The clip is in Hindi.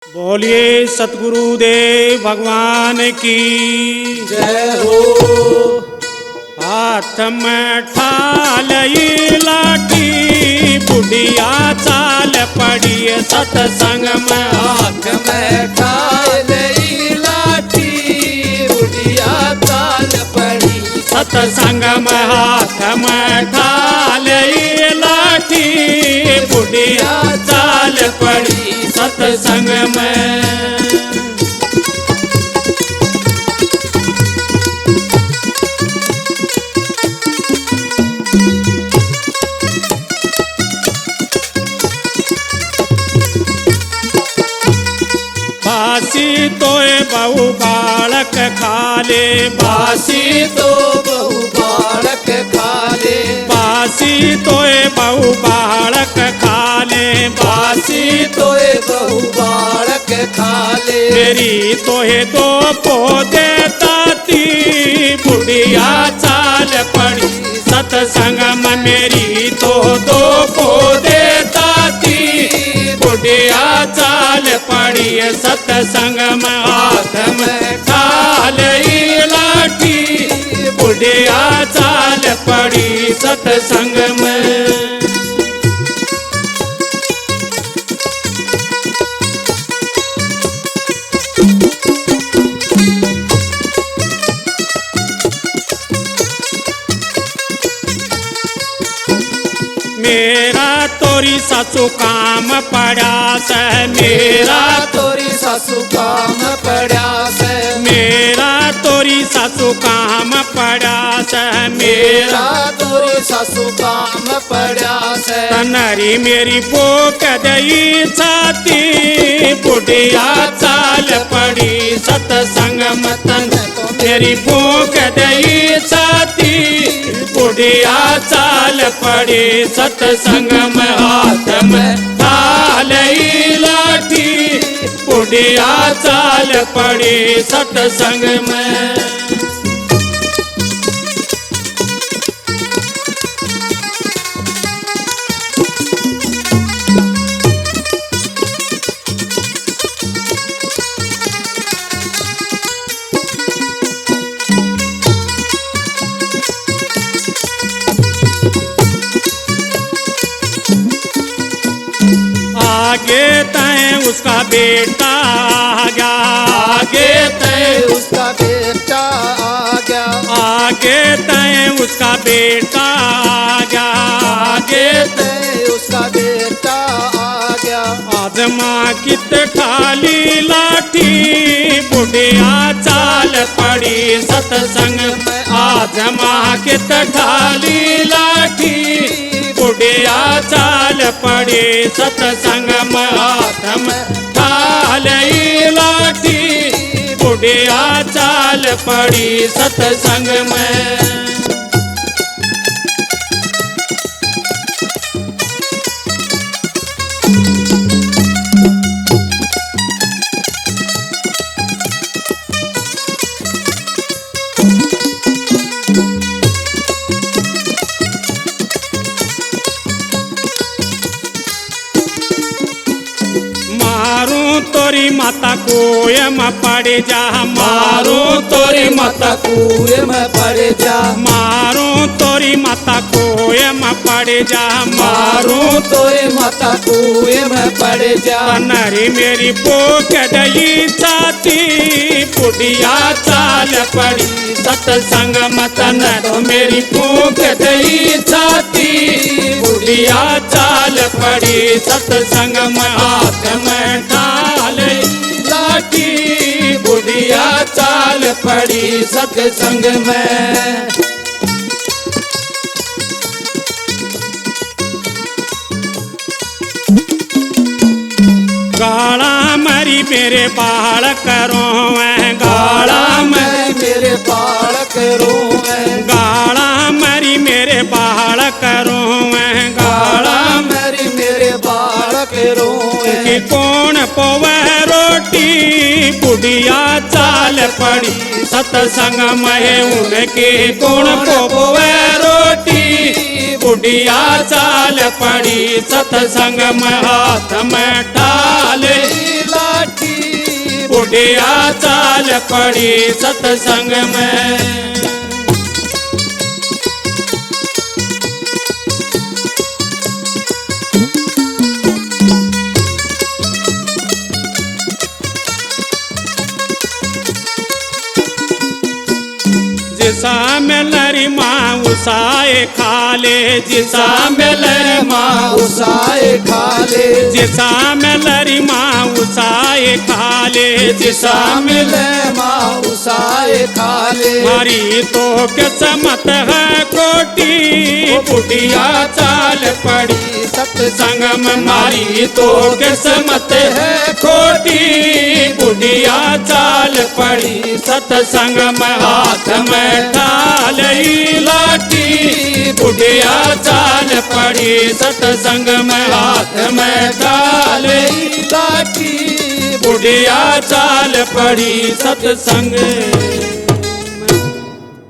बोलिए सतगुरुदेव भगवान की जय हो। हाथ में ठालई लाठी बुढ़िया चाल पड़ी सतसंग में। हाथ में ठालई लाठी बुढ़िया चाल पड़ी सतसंग में। हाथ में ठालई लाठी बुढ़िया चाल पड़ी सतसंग में। बासी तोए बहु बालक खाले बासी तो बहु बालक खाले बासी तोए बहु बालक खाले बासी तोए बहु बालक खाले मेरी तोहे दो पौधे ताती बुढ़िया चाल पड़ी सतसंग में। मेरी तो दो पौधे ताती बुढ़िया चाल पड़ी सतसंग में। हाथ में ठालई लाठी बुढ़िया चाल पड़ी सतसंग में। मेरा तोरी सासू काम पड़ा से मेरा तोरी सासू काम पड़ा से मेरा तोरी सासू काम पड़ा से मेरा तोरी सासू काम पड़ा से तनरी मेरी पोक दई छाती बुढ़िया चाल पड़ी सतसंग में। तन मेरी पोक दई छाती बुढ़िया चाल पड़ी सतसंग में। हाथ में ठालई लाठी बुढ़िया चाल पड़ी सतसंग में। आगे तय उसका बेटा आ गया आगे तय उसका बेटा आ गया आगे तय उसका बेटा आ गया आगे ते उसका बेटा आ गया आज माँ कित ठाली लाठी बुढ़िया चाल पड़ी सतसंग में। आज माँ कित ठाली लाठी बुढ़िया चाल पड़ी सतसंग में। हाथ में ठालई लाठी बुढ़िया चाल पड़ी सतसंग में। तोरी माता कुएं में पड़ जा मारो तोरी माता कुएं में पड़ जा मारो तोरी माता कुएं में पड़ जा मारो तोरी माता कुएं में पड़ जा नरी मेरी पोक दई छाती बुढ़िया चाल पड़ी सतसंग में। तन तो मेरी पोक दई छाती बुढ़िया चाल पड़ी सतसंग में। हाथ में ठालई लाठी बुढ़िया चाल पड़ी सतसंग में। गाड़ा मरी मेरे बालक रोवे गाड़ा मैं मेरे बालक रोवे गाड़ा मरी मेरे बालक रोवे गाड़ा मेरी मेरे बालक रोवे कि कौन पोवे रोटी बुढ़िया चाल पड़ी सतसंग में। उनके कौन पोवे रोटी बुढ़िया चाल पड़ी सतसंग में। हाथ में ठाल लाठी बुढ़िया चाल पड़ी सत्संग में। जिसा मेलरी माँ उसाए खाले, जिसा मेलरी माँ उसाए खाले, जिसा मेलरी माँ उसाए खाले, जिसा मिले माँ उसाए खाले। मारी तो किस्मत है कोटी, बुढ़िया चाल पड़ी सत्संग में। मारी तो किस्मत है कोटी, बुढ़िया चाल पड़ी सत्संग में। हाथ में ढालई लाठी, बुढ़िया चाल पड़ी सत्संग में। हाथ में ढालई लाठी, बुढ़िया चाल पड़ी सत्संग।